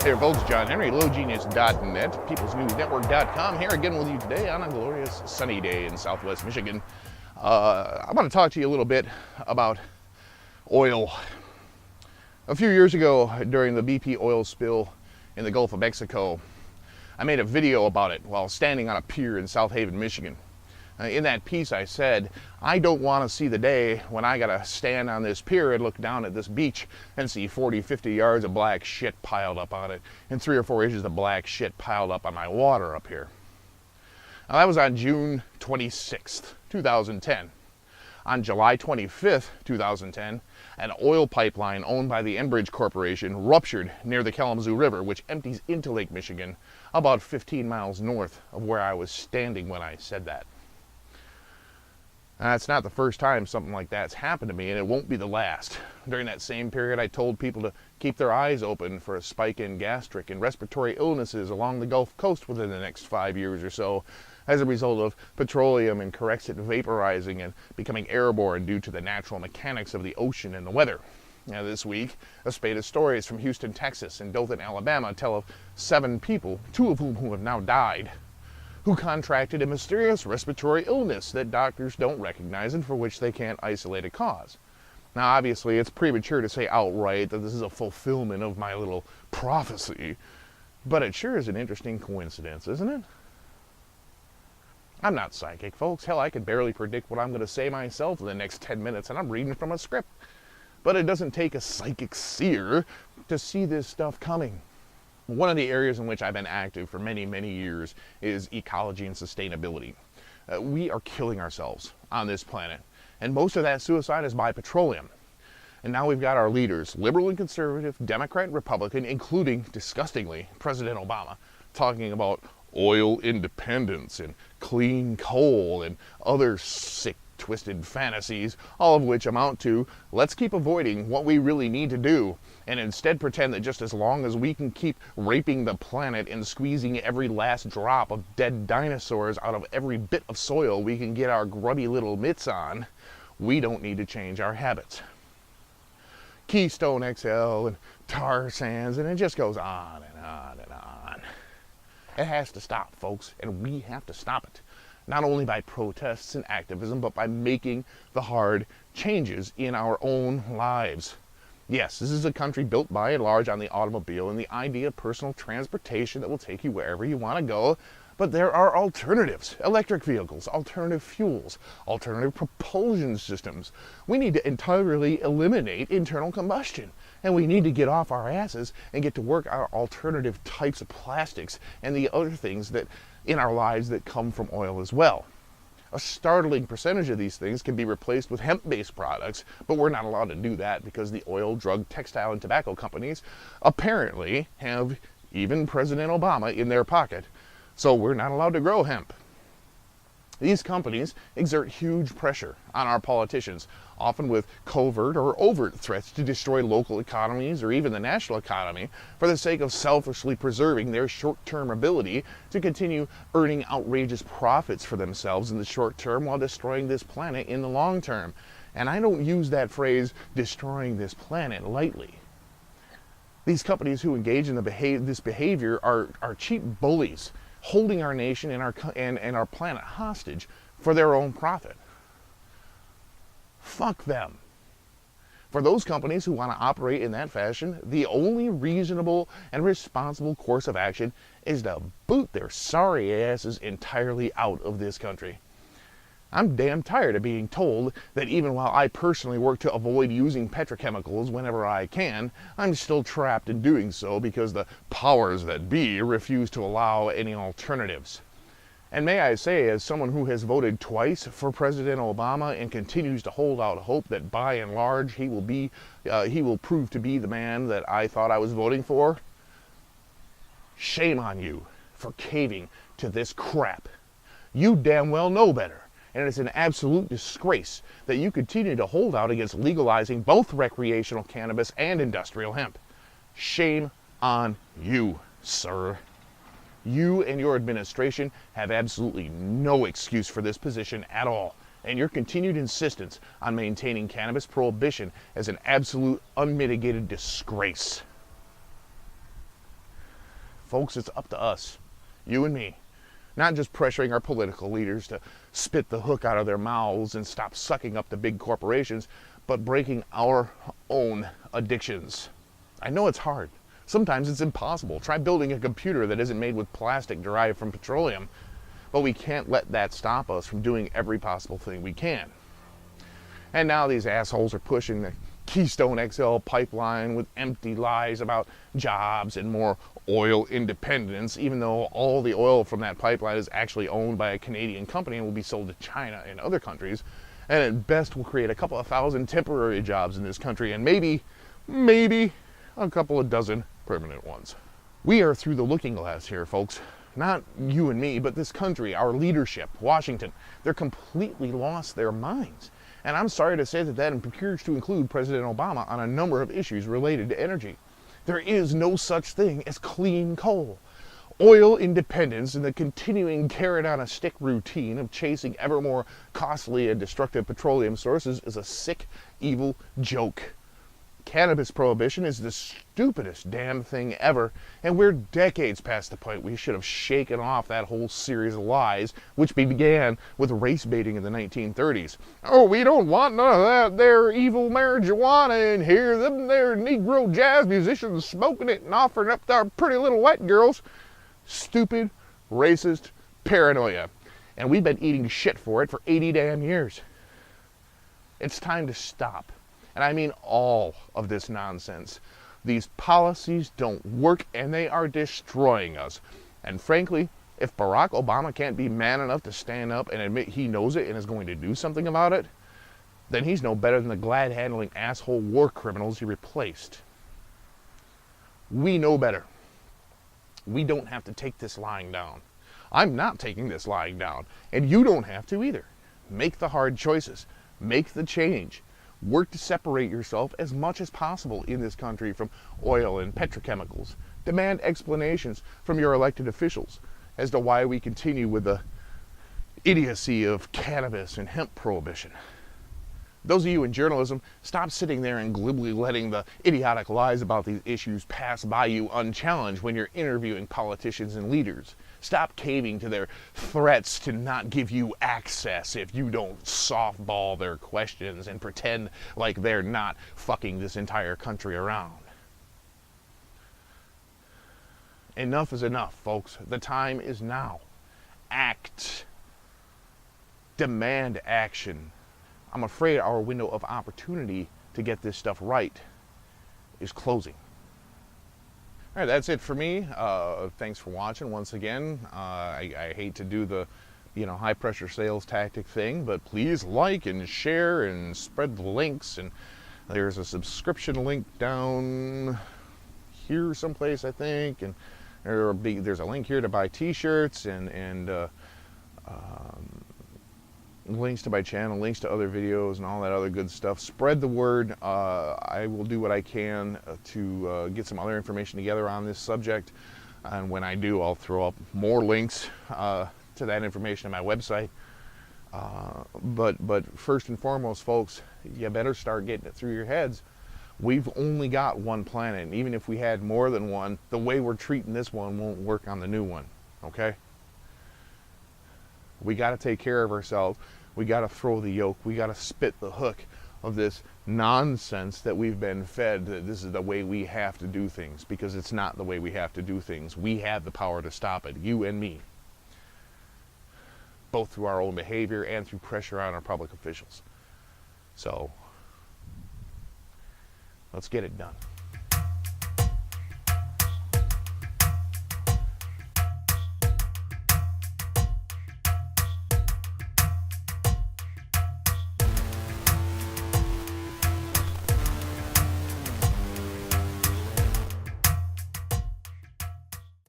Hey folks, John Henry, lowgenius.net, peoplesnewsnetwork.com, here again with you today on a glorious sunny day in southwest Michigan. I want to talk to you a little bit about oil. A few years ago, during the BP oil spill in the Gulf of Mexico, I made a video about it while standing on a pier in South Haven, Michigan. In that piece I said, I don't want to see the day when I gotta stand on this pier and look down at this beach and see 40, 50 yards of black shit piled up on it and 3 or 4 inches of black shit piled up on my water up here. Now that was on June 26th, 2010. On July 25th, 2010, an oil pipeline owned by the Enbridge Corporation ruptured near the Kalamazoo River, which empties into Lake Michigan about 15 miles north of where I was standing when I said that. It's not the first time something like that's happened to me, and it won't be the last. During that same period, I told people to keep their eyes open for a spike in gastric and respiratory illnesses along the Gulf Coast within the next 5 years or so, as a result of petroleum and corexit vaporizing and becoming airborne due to the natural mechanics of the ocean and the weather. Now, this week, a spate of stories from Houston, Texas, and Dothan, Alabama tell of 7 people, 2 of whom have now died, who contracted a mysterious respiratory illness that doctors don't recognize and for which they can't isolate a cause. Now, obviously, it's premature to say outright that this is a fulfillment of my little prophecy, but it sure is an interesting coincidence, isn't it? I'm not psychic, folks. Hell, I can barely predict what I'm going to say myself in the next 10 minutes, and I'm reading from a script. But it doesn't take a psychic seer to see this stuff coming. One of the areas in which I've been active for many, many years is ecology and sustainability. We are killing ourselves on this planet, and most of that suicide is by petroleum. And now we've got our leaders, liberal and conservative, Democrat and Republican, including, disgustingly, President Obama, talking about oil independence and clean coal and other sick, twisted fantasies, all of which amount to, let's keep avoiding what we really need to do, and instead pretend that just as long as we can keep raping the planet and squeezing every last drop of dead dinosaurs out of every bit of soil we can get our grubby little mitts on, we don't need to change our habits. Keystone XL and tar sands, and it just goes on and on and on. It has to stop, folks, and we have to stop it. Not only by protests and activism, but by making the hard changes in our own lives. Yes, this is a country built by and large on the automobile and the idea of personal transportation that will take you wherever you want to go, but there are alternatives. Electric vehicles, alternative fuels, alternative propulsion systems. We need to entirely eliminate internal combustion, and we need to get off our asses and get to work on alternative types of plastics and the other things that in our lives that come from oil as well. A startling percentage of these things can be replaced with hemp-based products, but we're not allowed to do that because the oil, drug, textile, and tobacco companies apparently have even President Obama in their pocket, so we're not allowed to grow hemp. These companies exert huge pressure on our politicians, often with covert or overt threats to destroy local economies or even the national economy for the sake of selfishly preserving their short-term ability to continue earning outrageous profits for themselves in the short term while destroying this planet in the long term. And I don't use that phrase, destroying this planet, lightly. These companies who engage in this behavior are cheap bullies, holding our nation and our planet hostage for their own profit. Fuck them. For those companies who want to operate in that fashion, the only reasonable and responsible course of action is to boot their sorry asses entirely out of this country. I'm damn tired of being told that even while I personally work to avoid using petrochemicals whenever I can, I'm still trapped in doing so because the powers that be refuse to allow any alternatives. And may I say, as someone who has voted twice for President Obama and continues to hold out hope that by and large he will prove to be the man that I thought I was voting for, shame on you for caving to this crap. You damn well know better. And it's an absolute disgrace that you continue to hold out against legalizing both recreational cannabis and industrial hemp. Shame on you, sir. You and your administration have absolutely no excuse for this position at all, and your continued insistence on maintaining cannabis prohibition is an absolute unmitigated disgrace. Folks, it's up to us, you and me, not just pressuring our political leaders to spit the hook out of their mouths and stop sucking up the big corporations, but breaking our own addictions. I know it's hard. Sometimes it's impossible. Try building a computer that isn't made with plastic derived from petroleum. But we can't let that stop us from doing every possible thing we can. And now these assholes are pushing the Keystone XL pipeline with empty lies about jobs and more oil independence, even though all the oil from that pipeline is actually owned by a Canadian company and will be sold to China and other countries. And at best will create a couple of thousand temporary jobs in this country and maybe a couple of dozen permanent ones. We are through the looking glass here, folks. Not you and me, but this country, our leadership, Washington. They're completely lost their minds. And I'm sorry to say that appears to include President Obama on a number of issues related to energy. There is no such thing as clean coal. Oil independence and the continuing carrot-on-a-stick routine of chasing ever more costly and destructive petroleum sources is a sick, evil joke. Cannabis prohibition is the stupidest damn thing ever, and we're decades past the point we should have shaken off that whole series of lies, which began with race baiting in the 1930s. Oh, we don't want none of that there evil marijuana in here, them there Negro jazz musicians smoking it and offering up to our pretty little white girls. Stupid, racist paranoia. And we've been eating shit for it for 80 damn years. It's time to stop. And I mean all of this nonsense. These policies don't work and they are destroying us. And frankly, if Barack Obama can't be man enough to stand up and admit he knows it and is going to do something about it, then he's no better than the glad-handling asshole war criminals he replaced. We know better. We don't have to take this lying down. I'm not taking this lying down, and you don't have to either. Make the hard choices. Make the change. Work to separate yourself as much as possible in this country from oil and petrochemicals. Demand explanations from your elected officials as to why we continue with the idiocy of cannabis and hemp prohibition. Those of you in journalism, stop sitting there and glibly letting the idiotic lies about these issues pass by you unchallenged when you're interviewing politicians and leaders. Stop caving to their threats to not give you access if you don't softball their questions and pretend like they're not fucking this entire country around. Enough is enough, folks. The time is now. Act. Demand action. I'm afraid our window of opportunity to get this stuff right is closing. All right, that's it for me. Thanks for watching once again. I hate to do the, high pressure sales tactic thing, but please like and share and spread the links. And there's a subscription link down here someplace, I think. And there's a link here to buy t-shirts and links to my channel, links to other videos and all that other good stuff. Spread the word. I will do what I can to get some other information together on this subject, and when I do, I'll throw up more links to that information on my website. But first and foremost, folks, you better start getting it through your heads. We've only got one planet, and even if we had more than one, the way we're treating this one won't work on the new one, okay? We got to take care of ourselves. We got to throw the yoke. We got to spit the hook of this nonsense that we've been fed, that this is the way we have to do things, because it's not the way we have to do things. We have the power to stop it, you and me, both through our own behavior and through pressure on our public officials. So let's get it done.